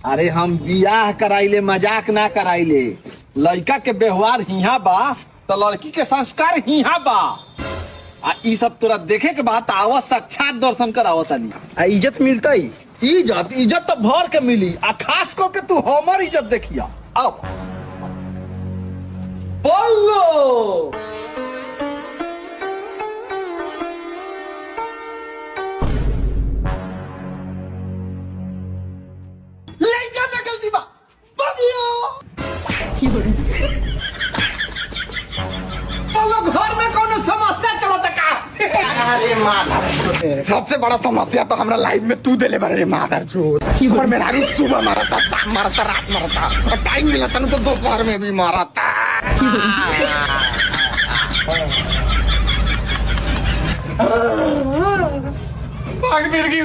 अरे हम बियाह कराइले मजाक ना कराइले। लड़का के व्यवहार हिया बा तो लड़की के संस्कार हिया बा। आ ई सब तोरा देखे के बाद आवा साक्षात दर्शन करावतानी। आ इज्जत मिलतई। इज्जत तो भर के मिली। आ खास करके तू हमर इज्जत देखिया। आओ बोलो लड़का में गलती बा बोलो घर में कौन समस्या चलता का? अरे माधर सबसे बड़ा समस्या तो हमरा लाइफ में तू देले बारे माधर चोद। और मेरा भी सुबह मारता, शाम मारता, रात मारता और टाइम मिलता ना तो दोपहर में भी मारता। भाग मिल गई